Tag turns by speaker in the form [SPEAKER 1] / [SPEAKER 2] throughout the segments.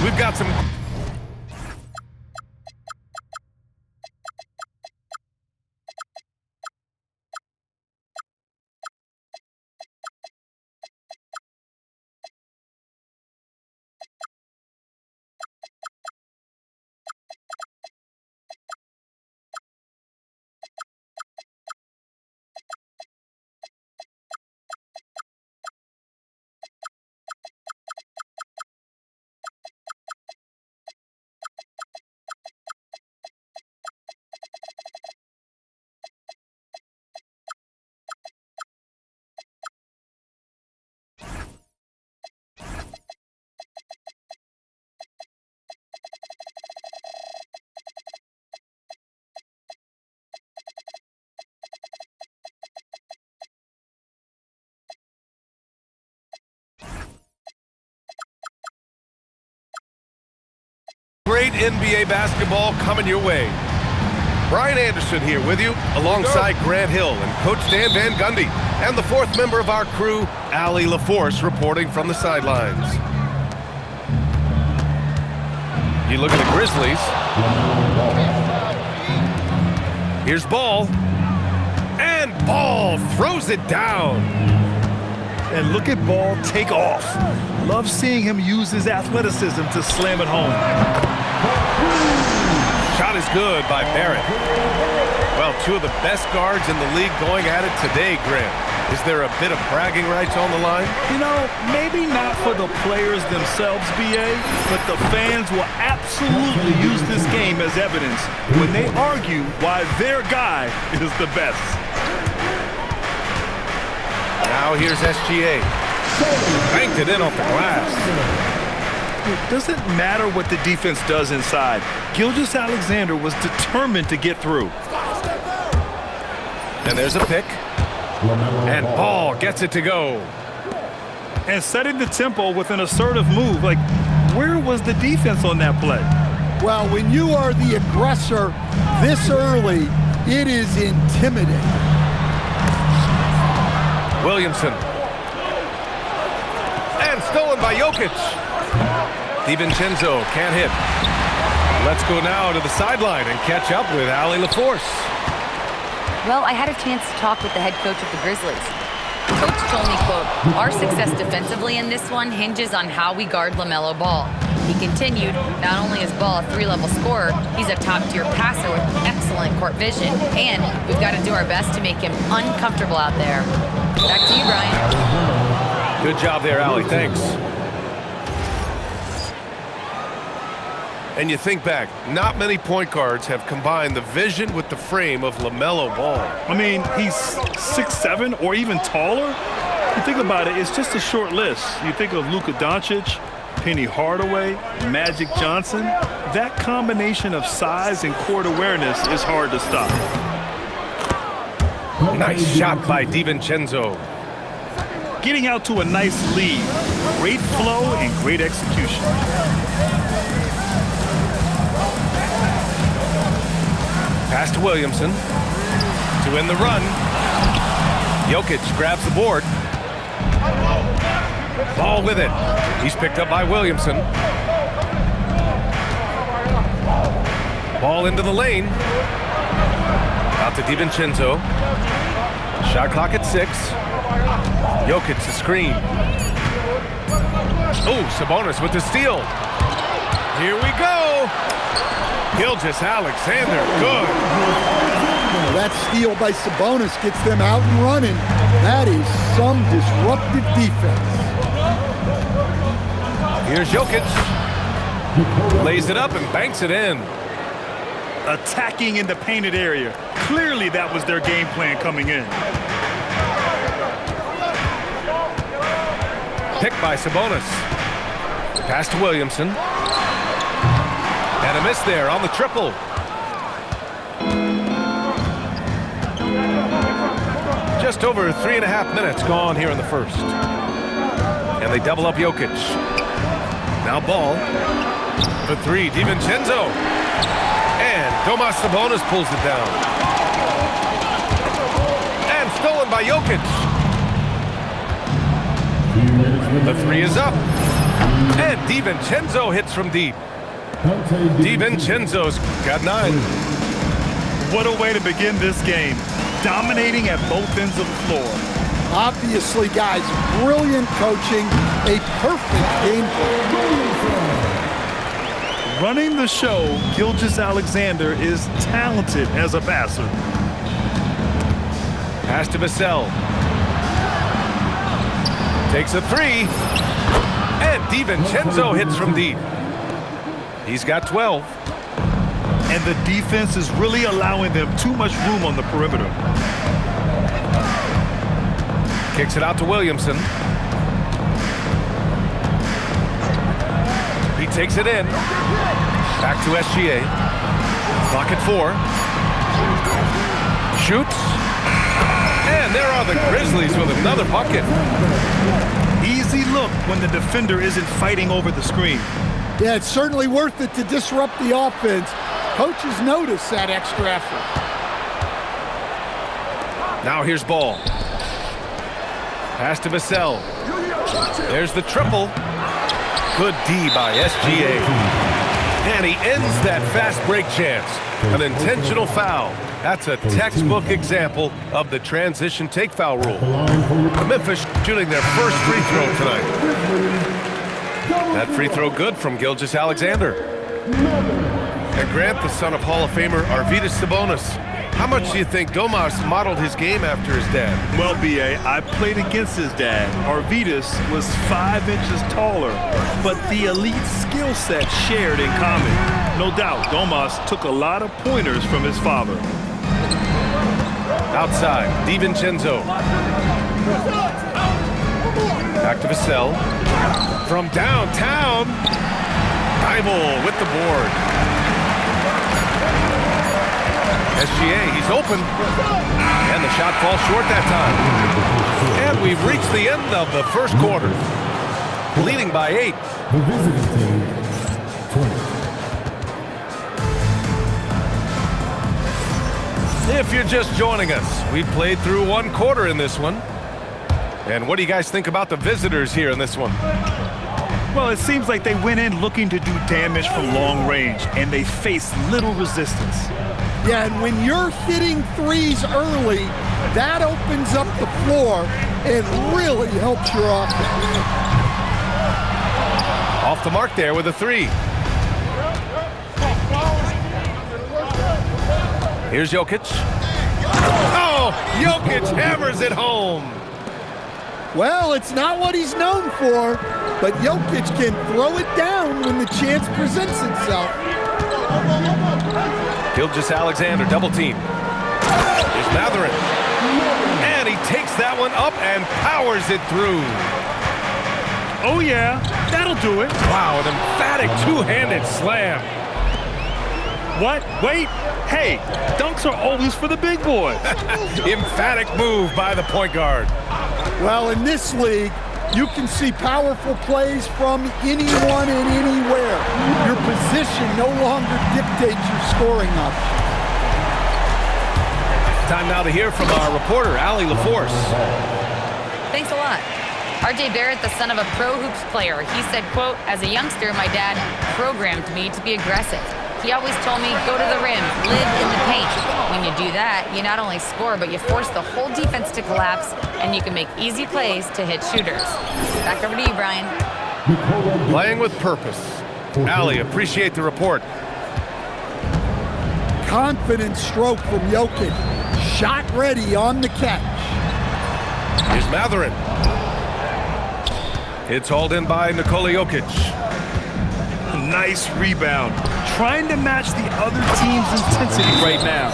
[SPEAKER 1] We've got some... Great NBA basketball coming your way. Brian Anderson here with you, alongside Grant Hill and Coach Dan Van Gundy, and the fourth member of our crew, Allie LaForce, reporting from the sidelines. You look at the Grizzlies. Here's Ball. And Ball throws it down.
[SPEAKER 2] And look at Ball take off. Love seeing him use his athleticism to slam it home.
[SPEAKER 1] Shot is good by Barrett. Well, two of the best guards in the league going at it today, Grant. Is there a bit of bragging rights on the line?
[SPEAKER 2] You know, maybe not for the players themselves, B.A., but the fans will absolutely use this game as evidence when they argue why their guy is the best.
[SPEAKER 1] Now here's SGA. Banked it in off the glass.
[SPEAKER 2] It doesn't matter what the defense does inside. Gilgeous-Alexander was determined to get through.
[SPEAKER 1] And there's a pick. And Ball gets it to go.
[SPEAKER 2] And setting the tempo with an assertive move. Like, where was the defense on that play?
[SPEAKER 3] Well, when you are the aggressor this early, it is intimidating.
[SPEAKER 1] Williamson. And stolen by Jokic. DiVincenzo can't hit. Let's go now to the sideline and catch up with Allie LaForce.
[SPEAKER 4] Well, I had a chance to talk with the head coach of the Grizzlies. Coach told me, quote, "Our success defensively in this one hinges on how we guard LaMelo Ball." He continued, "Not only is Ball a three-level scorer, he's a top-tier passer with excellent court vision, and we've got to do our best to make him uncomfortable out there." Back to you, Brian.
[SPEAKER 1] Good job there, Allie. Thanks. And you think back, not many point guards have combined the vision with the frame of LaMelo Ball.
[SPEAKER 2] I mean, he's 6'7" or even taller. You think about it, it's just a short list. You think of Luka Doncic, Penny Hardaway, Magic Johnson. That combination of size and court awareness is hard to stop.
[SPEAKER 1] Nice shot by DiVincenzo.
[SPEAKER 2] Getting out to a nice lead. Great flow and great execution.
[SPEAKER 1] Pass to Williamson to end the run. Jokic grabs the board. Ball with it. He's picked up by Williamson. Ball into the lane. Out to DiVincenzo. Shot clock at 6. Jokic the screen. Oh, Sabonis with the steal. Here we go. Gilgeous-Alexander, good.
[SPEAKER 3] That steal by Sabonis gets them out and running. That is some disruptive defense.
[SPEAKER 1] Here's Jokic. Lays it up and banks it in.
[SPEAKER 2] Attacking in the painted area. Clearly that was their game plan coming in.
[SPEAKER 1] Picked by Sabonis. Pass to Williamson. And a miss there on the triple. Just over 3.5 minutes gone here in the first. And they double up Jokic. Now Ball for 3, DiVincenzo. And Domas Sabonis pulls it down. And stolen by Jokic. The 3 is up. And DiVincenzo hits from deep. DiVincenzo's got 9.
[SPEAKER 2] What a way to begin this game. Dominating at both ends of the floor.
[SPEAKER 3] Obviously, guys, brilliant coaching, a perfect game plan.
[SPEAKER 2] Running the show, Gilgeous-Alexander is talented as a passer.
[SPEAKER 1] Pass to Vassell. Takes a 3. And DiVincenzo hits from deep. He's got 12.
[SPEAKER 2] And the defense is really allowing them too much room on the perimeter.
[SPEAKER 1] Kicks it out to Williamson. He takes it in. Back to SGA. Clock at 4. Shoots. And there are the Grizzlies with another bucket.
[SPEAKER 2] Easy look when the defender isn't fighting over the screen.
[SPEAKER 3] Yeah, it's certainly worth it to disrupt the offense. Coaches notice that extra effort.
[SPEAKER 1] Now here's Ball. Pass to Vassell. There's the triple. Good D by SGA. And he ends that fast break chance. An intentional foul. That's a textbook example of the transition take foul rule. Memphis shooting their first free throw tonight. That free throw good from Gilgeous-Alexander. And Grant, the son of Hall of Famer Arvydas Sabonis. How much do you think Domas modeled his game after his dad?
[SPEAKER 2] Well, B.A., I played against his dad. Arvydas was 5 inches taller, but the elite skill set shared in common. No doubt, Domas took a lot of pointers from his father.
[SPEAKER 1] Outside, DiVincenzo. Back to Vassell. From downtown, Thybulle with the board. SGA, he's open. And the shot falls short that time. And we've reached the end of the first quarter. Leading by 8.
[SPEAKER 5] The visiting team, 20.
[SPEAKER 1] If you're just joining us, we played through 1 quarter in this one. And what do you guys think about the visitors here in this one?
[SPEAKER 2] Well, it seems like they went in looking to do damage from long range, and they faced little resistance.
[SPEAKER 3] Yeah, and when you're hitting threes early, that opens up the floor and really helps your offense.
[SPEAKER 1] Off the mark there with a 3. Here's Jokic. Oh, Jokic hammers it home.
[SPEAKER 3] Well, it's not what he's known for, but Jokic can throw it down when the chance presents itself.
[SPEAKER 1] Gilgeous-Alexander double team. Here's Mathurin. And he takes that one up and powers it through.
[SPEAKER 2] Oh yeah, that'll do it.
[SPEAKER 1] Wow, an emphatic two-handed slam.
[SPEAKER 2] What? Wait. Hey, dunks are always for the big boys.
[SPEAKER 1] Emphatic move by the point guard.
[SPEAKER 3] Well, in this league, you can see powerful plays from anyone and anywhere. Your position no longer dictates your scoring options.
[SPEAKER 1] Time now to hear from our reporter, Allie LaForce.
[SPEAKER 4] Thanks a lot. RJ Barrett, the son of a pro hoops player, he said, quote, as a youngster, my dad programmed me to be aggressive. He always told me, go to the rim, live in the paint. When you do that, you not only score, but you force the whole defense to collapse, and you can make easy plays to hit shooters. Back over to you, Brian.
[SPEAKER 1] Playing with purpose. Allie, appreciate the report.
[SPEAKER 3] Confident stroke from Jokic. Shot ready on the catch.
[SPEAKER 1] Here's Mathurin. It's hauled in by Nikola Jokic.
[SPEAKER 2] Nice rebound. Trying to match the other team's intensity right now.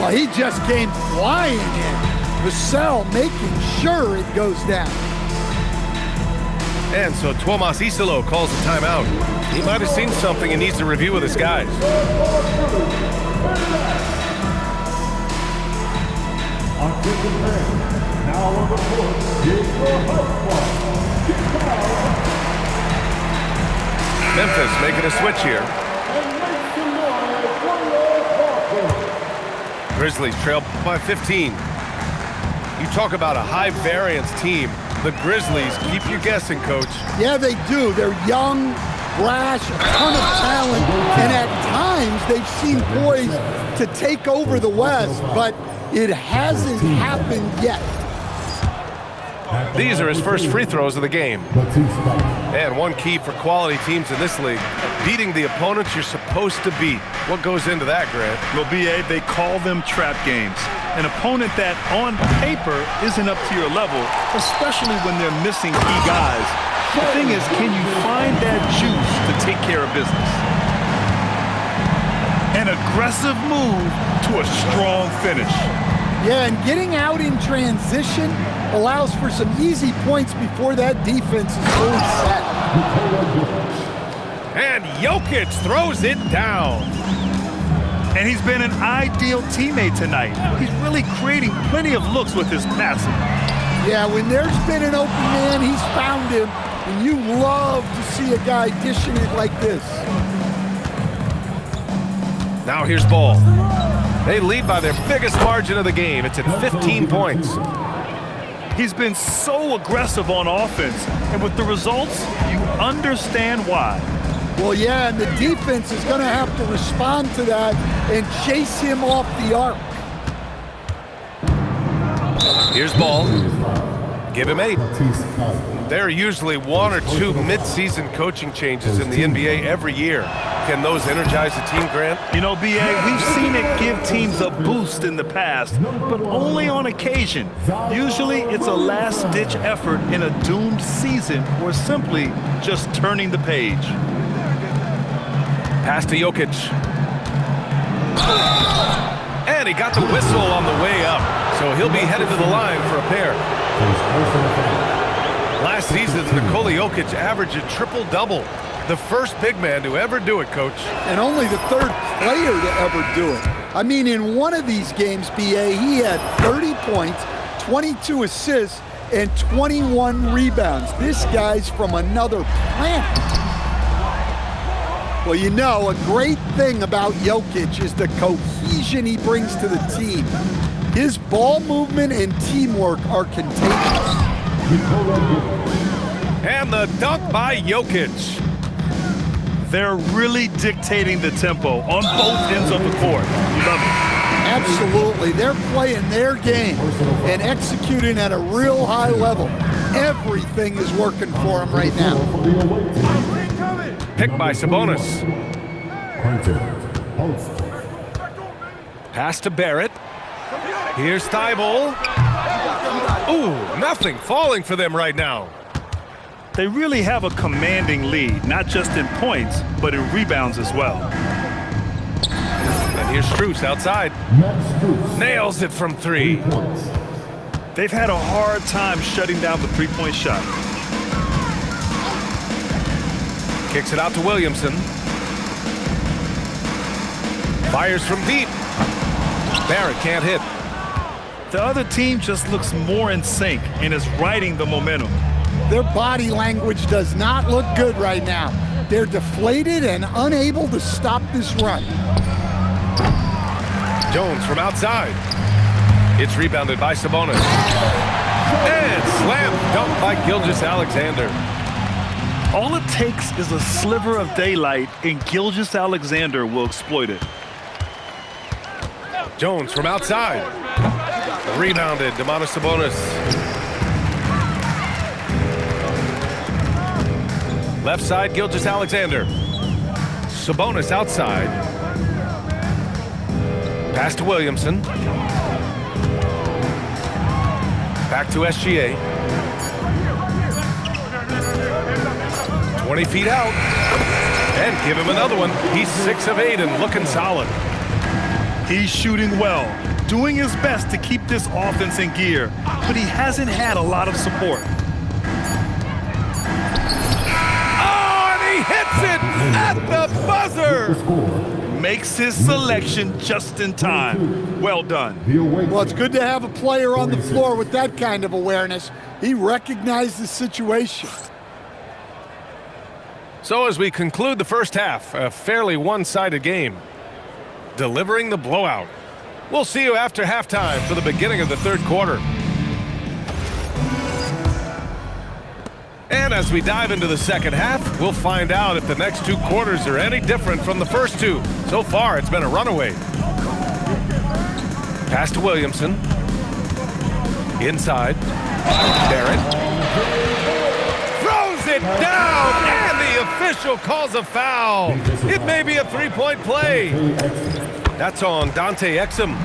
[SPEAKER 3] Well, he just came flying in. Vassell making sure it goes down.
[SPEAKER 1] And so Tuomas Isalo calls a timeout. He might have seen something and needs to review with his guys.
[SPEAKER 5] Now on the court,
[SPEAKER 1] Memphis making a switch here. Grizzlies trail by 15. You talk about a high-variance team. The Grizzlies keep you guessing, Coach.
[SPEAKER 3] Yeah, they do. They're young, brash, a ton of talent, and at times they've seemed poised to take over the West, but it hasn't happened yet.
[SPEAKER 1] These are his first free throws of the game. And one key for quality teams in this league, beating the opponents you're supposed to beat. What goes into that, Grant?
[SPEAKER 2] Well, B.A., they call them trap games. An opponent that, on paper, isn't up to your level, especially when they're missing key guys. The thing is, can you find that juice to take care of business? An aggressive move to a strong finish.
[SPEAKER 3] Yeah, and getting out in transition allows for some easy points before that defense is fully set.
[SPEAKER 1] And Jokic throws it down.
[SPEAKER 2] And he's been an ideal teammate tonight. He's really creating plenty of looks with his passing.
[SPEAKER 3] Yeah, when there's been an open man, he's found him, and you love to see a guy dishing it like this.
[SPEAKER 1] Now here's Ball. They lead by their biggest margin of the game. It's at 15 points.
[SPEAKER 2] He's been so aggressive on offense, and with the results, you understand why.
[SPEAKER 3] Well, yeah, and the defense is going to have to respond to that and chase him off the arc.
[SPEAKER 1] Here's Ball. Give him 8. There are usually 1 or 2 mid-season coaching changes in the NBA every year. Can those energize a team, Grant?
[SPEAKER 2] You know, B.A., we've seen it give teams a boost in the past, but only on occasion. Usually it's a last-ditch effort in a doomed season or simply just turning the page.
[SPEAKER 1] Pass to Jokic. And he got the whistle on the way up, so he'll be headed to the line for a pair. Last season, Nikola Jokic averaged a triple-double. The first big man to ever do it, Coach.
[SPEAKER 3] And only the third player to ever do it. I mean, in one of these games, B.A., he had 30 points, 22 assists, and 21 rebounds. This guy's from another planet. Well, you know, a great thing about Jokic is the cohesion he brings to the team. His ball movement and teamwork are contagious.
[SPEAKER 1] And the dunk by Jokic.
[SPEAKER 2] They're really dictating the tempo on both ends of the court. You love it.
[SPEAKER 3] Absolutely. They're playing their game and executing at a real high level. Everything is working for them right now.
[SPEAKER 1] Picked by Sabonis. Pass to Barrett. Here's Thibault. Ooh, nothing falling for them right now.
[SPEAKER 2] They really have a commanding lead, not just in points, but in rebounds as well.
[SPEAKER 1] And here's Strus outside. Nails it from 3.
[SPEAKER 2] They've had a hard time shutting down the three-point shot.
[SPEAKER 1] Kicks it out to Williamson. Fires from deep. Barrett can't hit.
[SPEAKER 2] The other team just looks more in sync and is riding the momentum.
[SPEAKER 3] Their body language does not look good right now. They're deflated and unable to stop this run.
[SPEAKER 1] Jones from outside. It's rebounded by Sabonis. And slam dunk by Gilgeous-Alexander.
[SPEAKER 2] All it takes is a sliver of daylight, and Gilgeous-Alexander will exploit it.
[SPEAKER 1] Jones from outside. Rebounded, Domantas Sabonis. Left side, Gilgeous-Alexander. Sabonis outside. Pass to Williamson. Back to SGA. 20 feet out. And give him another one. He's 6 of 8 and looking solid.
[SPEAKER 2] He's shooting well. doing his best to keep this offense in gear, but he hasn't had a lot of support.
[SPEAKER 1] Oh, and he hits it at the buzzer.
[SPEAKER 2] Makes his selection just in time. Well done.
[SPEAKER 3] Well, it's good to have a player on the floor with that kind of awareness. He recognized the situation.
[SPEAKER 1] So as we conclude the first half, a fairly one-sided game, delivering the blowout. We'll see you after halftime for the beginning of the third quarter. And as we dive into the second half, we'll find out if the next two quarters are any different from the first two. So far, it's been a runaway. Pass to Williamson. Inside. Barrett. Throws it down, and the official calls a foul. It may be a three-point play. That's on Dante Exum.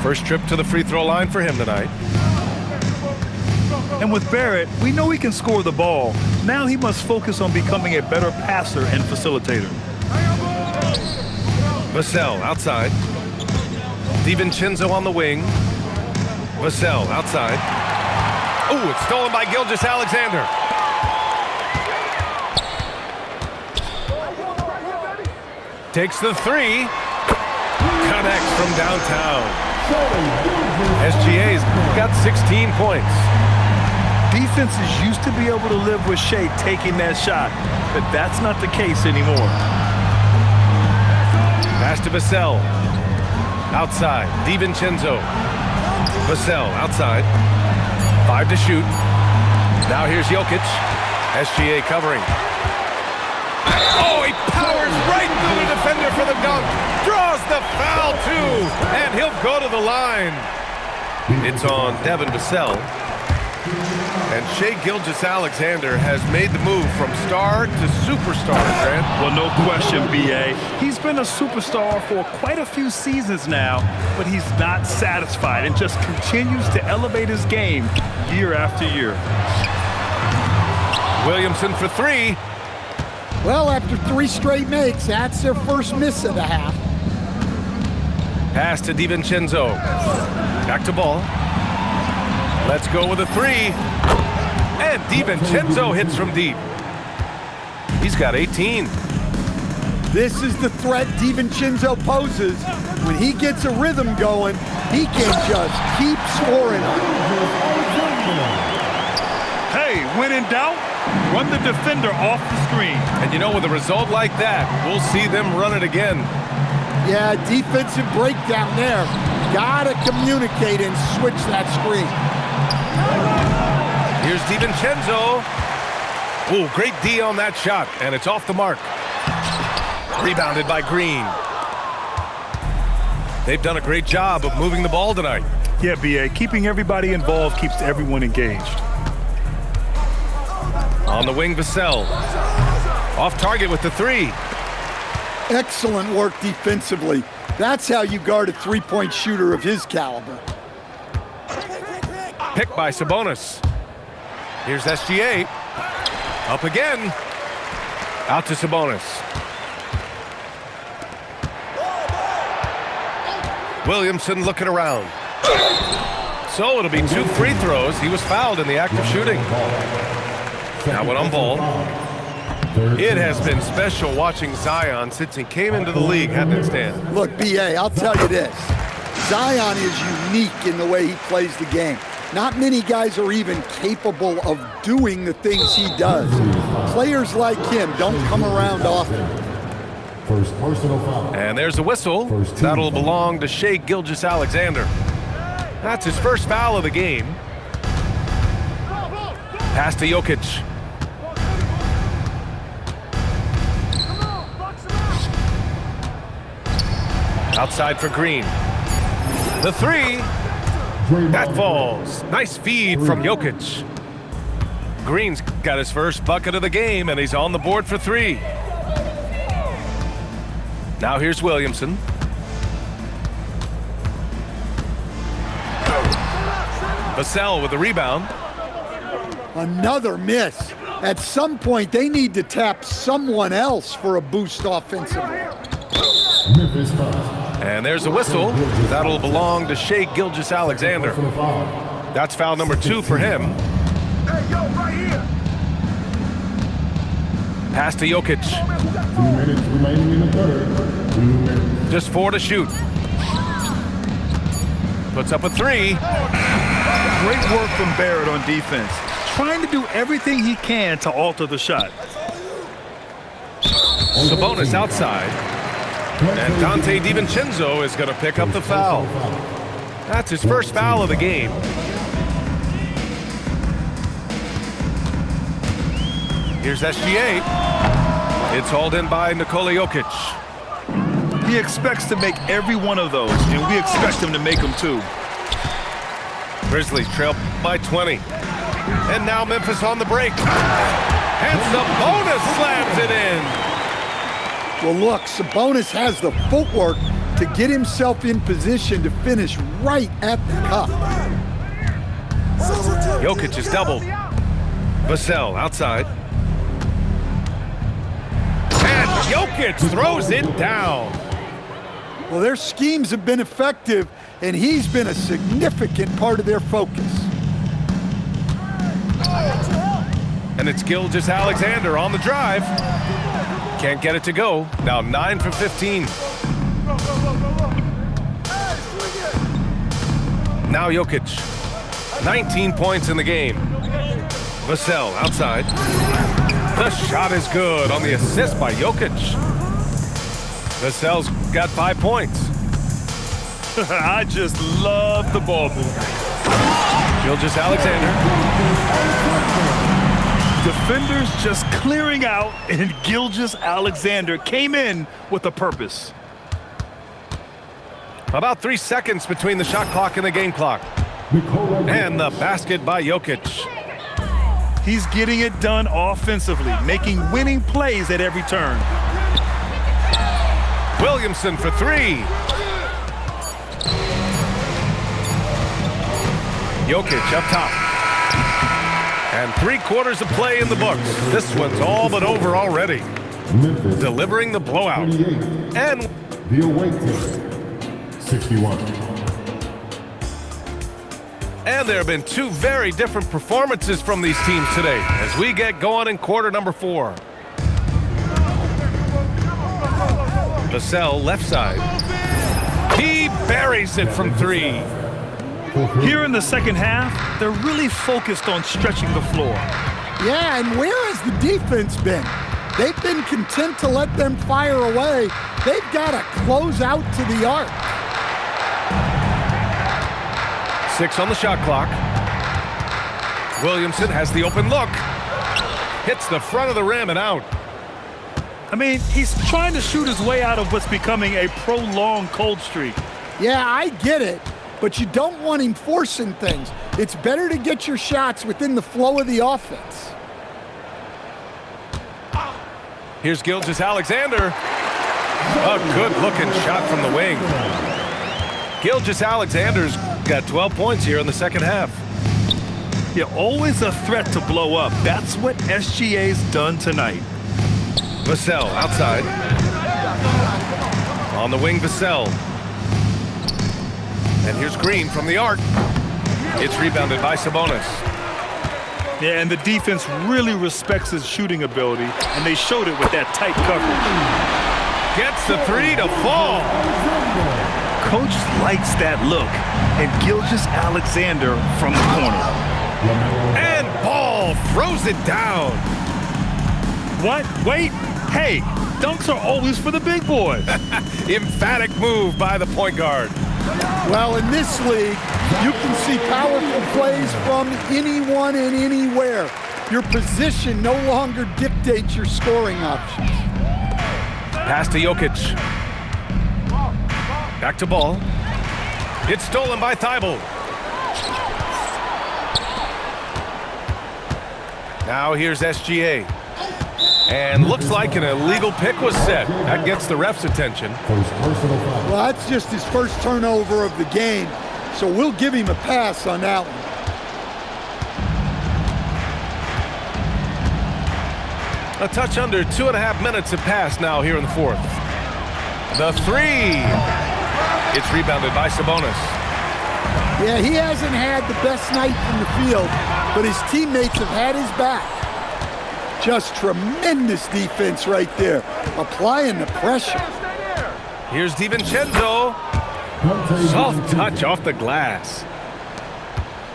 [SPEAKER 1] First trip to the free throw line for him tonight.
[SPEAKER 2] And with Barrett, we know he can score the ball. Now he must focus on becoming a better passer and facilitator.
[SPEAKER 1] Vassell outside. DiVincenzo on the wing. Vassell outside. Oh, it's stolen by Gilgeous-Alexander. Takes the three. Connects from downtown. SGA's got 16 points.
[SPEAKER 2] Defenses used to be able to live with Shea taking that shot, but that's not the case anymore.
[SPEAKER 1] Pass to Vassell. Outside. DiVincenzo. Vassell outside. 5 to shoot. Now here's Jokic. SGA covering. Oh, he powers right through the defender for the dunk. Draws the foul, too. And he'll go to the line. It's on Devin Vassell. And Shai Gilgeous-Alexander has made the move from star to superstar, Grant.
[SPEAKER 2] Well, no question, B.A. He's been a superstar for quite a few seasons now, but he's not satisfied and just continues to elevate his game year after year.
[SPEAKER 1] Williamson for three.
[SPEAKER 3] Well, after 3 straight makes, that's their first miss of the half.
[SPEAKER 1] Pass to DiVincenzo. Back to Ball. Let's go with a three. And DiVincenzo hits from deep. He's got 18.
[SPEAKER 3] This is the threat DiVincenzo poses. When he gets a rhythm going, he can just keep scoring.
[SPEAKER 2] Hey, when in doubt, run the defender off the screen.
[SPEAKER 1] And you know, with a result like that, we'll see them run it again.
[SPEAKER 3] Yeah, defensive breakdown there. Gotta communicate and switch that screen.
[SPEAKER 1] Here's DiVincenzo. Ooh, great D on that shot, and it's off the mark. Rebounded by Green. They've done a great job of moving the ball tonight.
[SPEAKER 2] Yeah, B.A., keeping everybody involved keeps everyone engaged.
[SPEAKER 1] On the wing, Vassell. Off target with the three.
[SPEAKER 3] Excellent work defensively. That's how you guard a three-point shooter of his caliber.
[SPEAKER 1] Picked by Sabonis. Here's SGA. Up again. Out to Sabonis. Williamson looking around. So it'll be 2 free throws. He was fouled in the act of shooting. Now one on Ball. It has been special watching Zion since he came into the league, hasn't it, Stan?
[SPEAKER 3] Look, B.A., I'll tell you this. Zion is unique in the way he plays the game. Not many guys are even capable of doing the things he does. Players like him don't come around often.
[SPEAKER 5] First personal foul.
[SPEAKER 1] And there's a whistle. That'll belong to Shai Gilgeous-Alexander. That's his first foul of the game. Pass to Jokic. Outside for Green. The three. That falls. Nice feed from Jokic. Green's got his first bucket of the game, and he's on the board for 3. Now here's Williamson. Vassell with the rebound.
[SPEAKER 3] Another miss. At some point, they need to tap someone else for a boost offensively.
[SPEAKER 5] Memphis foul.
[SPEAKER 1] And there's a whistle. That'll belong to Shai Gilgeous-Alexander.
[SPEAKER 5] Personal foul.
[SPEAKER 1] That's foul number 2 for him.
[SPEAKER 6] Hey, yo, right here.
[SPEAKER 1] Pass to Jokic.
[SPEAKER 5] 2 minutes remaining in the third. 2 minutes.
[SPEAKER 1] Just 4 to shoot. Puts up a 3.
[SPEAKER 2] Great work from Barrett on defense. Trying to do everything he can to alter the shot.
[SPEAKER 1] Sabonis outside. And Dante DiVincenzo is going to pick up the foul. That's his first foul of the game. Here's SGA. It's hauled in by Nikola Jokic.
[SPEAKER 2] He expects to make every one of those, and we expect him to make them too.
[SPEAKER 1] Grizzlies trail by 20. And now Memphis on the break. And Sabonis slams it in.
[SPEAKER 3] Well, look, Sabonis has the footwork to get himself in position to finish right at the cup.
[SPEAKER 1] Jokic is doubled. Vassell outside. And Jokic throws it down.
[SPEAKER 3] Well, their schemes have been effective, and he's been a significant part of their focus.
[SPEAKER 1] And it's Gilgeous-Alexander on the drive. Can't get it to go. Now 9 for 15. Now Jokic. 19 points in the game. Vassell outside. The shot is good on the assist by Jokic. Vassell's got 5 points.
[SPEAKER 2] I just love the ball move.
[SPEAKER 1] Gilgeous-Alexander.
[SPEAKER 2] Defenders just clearing out, and Gilgeous-Alexander came in with a purpose.
[SPEAKER 1] About 3 seconds between the shot clock and the game clock. And the basket by Jokic.
[SPEAKER 2] He's getting it done offensively, making winning plays at every turn.
[SPEAKER 1] Williamson for 3. Jokic up top. And 3/4 of play in the books. This one's all but over already.
[SPEAKER 5] Memphis
[SPEAKER 1] Delivering the blowout.
[SPEAKER 5] 28.
[SPEAKER 1] And
[SPEAKER 5] The away team 61.
[SPEAKER 1] And there have been 2 very different performances from these teams today as we get going in quarter number 4. Vassell left side. He buries it from 3.
[SPEAKER 2] Here in the second half, they're really focused on stretching the floor.
[SPEAKER 3] Yeah, and where has the defense been? They've been content to let them fire away. They've got to close out to the arc.
[SPEAKER 1] 6 on the shot clock. Williamson has the open look. Hits the front of the rim and out.
[SPEAKER 2] I mean, he's trying to shoot his way out of what's becoming a prolonged cold streak.
[SPEAKER 3] Yeah, I get it, but you don't want him forcing things. It's better to get your shots within the flow of the offense.
[SPEAKER 1] Here's Gilgeous-Alexander. A good-looking shot from the wing. Gilgeous-Alexander's got 12 points here in the second half.
[SPEAKER 2] Yeah, always a threat to blow up. That's what SGA's done tonight.
[SPEAKER 1] Vassell outside. On the wing, Vassell. And here's Green from the arc. It's rebounded by Sabonis.
[SPEAKER 2] Yeah, and the defense really respects his shooting ability, and they showed it with that tight coverage.
[SPEAKER 1] Gets the 3 to fall.
[SPEAKER 2] Coach likes that look, and Gilgeous-Alexander from the corner.
[SPEAKER 1] And Ball throws it down.
[SPEAKER 2] What? Wait. Hey, dunks are always for the big boys.
[SPEAKER 1] Emphatic move by the point guard.
[SPEAKER 3] Well, in this league, you can see powerful plays from anyone and anywhere. Your position no longer dictates your scoring options.
[SPEAKER 1] Pass to Jokic. Back to Ball. It's stolen by Thibault. Now here's SGA. And looks like an illegal pick was set. That gets the ref's attention.
[SPEAKER 5] First personal foul.
[SPEAKER 3] Well, that's just his first turnover of the game, so we'll give him a pass on that one.
[SPEAKER 1] A touch under 2.5 minutes have passed now here in the fourth. The 3. It's rebounded by Sabonis.
[SPEAKER 3] Yeah, he hasn't had the best night from the field, but his teammates have had his back. Just tremendous defense right there, applying the pressure.
[SPEAKER 1] Here's DiVincenzo. Soft touch off the glass.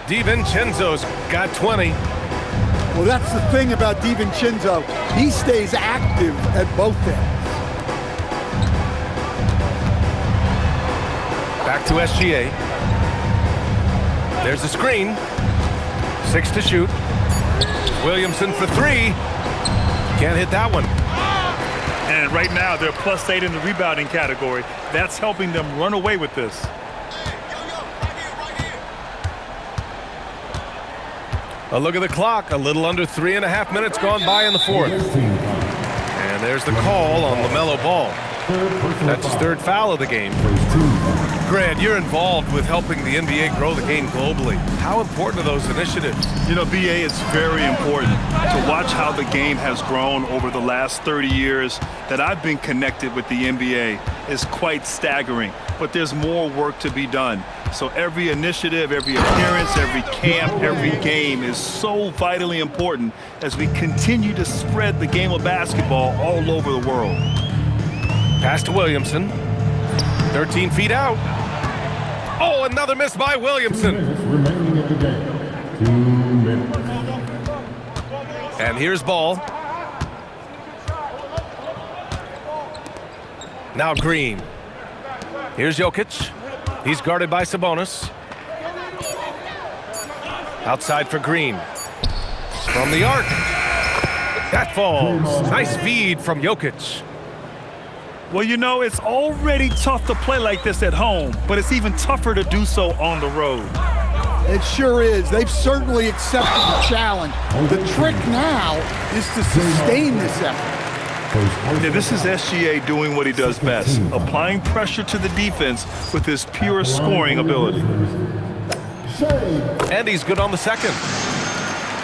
[SPEAKER 1] DiVincenzo's got 20.
[SPEAKER 3] Well, that's the thing about DiVincenzo. He stays active at both ends.
[SPEAKER 1] Back to SGA. There's a screen. 6 to shoot. Williamson for 3. Can't hit that one.
[SPEAKER 2] And right now, they're +8 in the rebounding category. That's helping them run away with this.
[SPEAKER 1] A look at the clock. A little under 3.5 minutes gone by in the fourth. And there's the call on LaMelo Ball. That's his 3rd foul of the game. Grant, you're involved with helping the NBA grow the game globally. How important are those initiatives?
[SPEAKER 2] You know, BA, it's very important to watch how the game has grown over the last 30 years that I've been connected with the NBA. Is quite staggering, but there's more work to be done. So every initiative, every appearance, every camp, every game is so vitally important as we continue to spread the game of basketball all over the world.
[SPEAKER 1] Pass to Williamson. 13 feet out. Oh, another miss by Williamson.
[SPEAKER 5] Remaining in the game. 2 minutes.
[SPEAKER 1] And here's Ball. Now Green. Here's Jokic. He's guarded by Sabonis. Outside for Green. From the arc. That falls. Nice feed from Jokic.
[SPEAKER 2] Well, you know, it's already tough to play like this at home, but it's even tougher to do so on the road.
[SPEAKER 3] It sure is. They've certainly accepted the challenge. The trick now is to sustain this effort.
[SPEAKER 2] Yeah, this is SGA doing what he does best, applying pressure to the defense with his pure scoring ability.
[SPEAKER 1] And he's good on the second.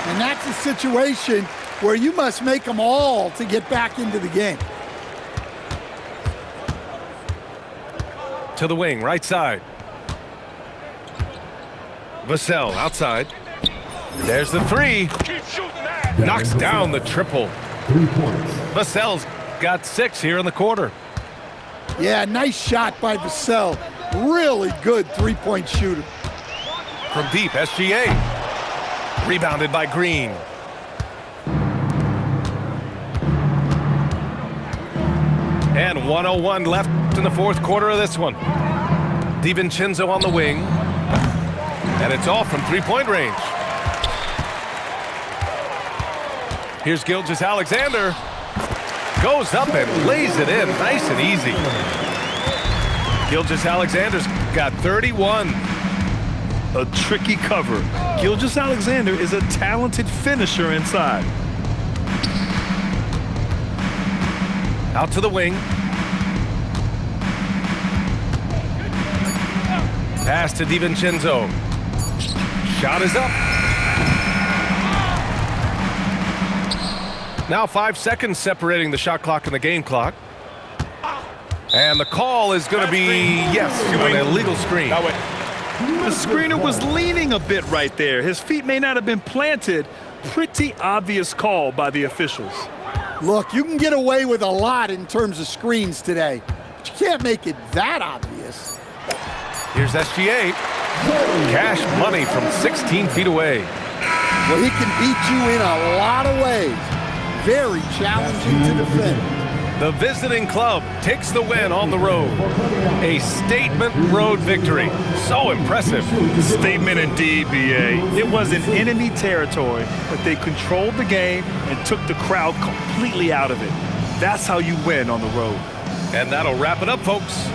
[SPEAKER 3] And that's a situation where you must make them all to get back into the game.
[SPEAKER 1] To the wing, right side. Vassell outside. There's the 3. Knocks down the triple.
[SPEAKER 5] 3 points.
[SPEAKER 1] Vassell's got 6 here in the quarter.
[SPEAKER 3] Yeah, nice shot by Vassell. Really good three-point shooter.
[SPEAKER 1] From deep, SGA. Rebounded by Green. And 1:01 left in the fourth quarter of this one. DiVincenzo on the wing. And it's all from three-point range. Here's Gilgeous-Alexander. Goes up and lays it in nice and easy. Gilgeous-Alexander's got 31.
[SPEAKER 2] A tricky cover. Gilgeous-Alexander is a talented finisher inside.
[SPEAKER 1] Out to the wing. Pass to DiVincenzo. Shot is up. Now 5 seconds separating the shot clock and the game clock. And the call is going to be, yes, an illegal screen.
[SPEAKER 2] The screener was leaning a bit right there. His feet may not have been planted. Pretty obvious call by the officials.
[SPEAKER 3] Look, you can get away with a lot in terms of screens today, but you can't make it that obvious.
[SPEAKER 1] Here's SGA. Cash money from 16 feet away.
[SPEAKER 3] Well, he can beat you in a lot of ways. Very challenging to defend.
[SPEAKER 1] The visiting club takes the win on the road. A statement road victory. So impressive.
[SPEAKER 2] Statement indeed, BA. It was in enemy territory, but they controlled the game and took the crowd completely out of it. That's how you win on the road.
[SPEAKER 1] And that'll wrap it up, folks.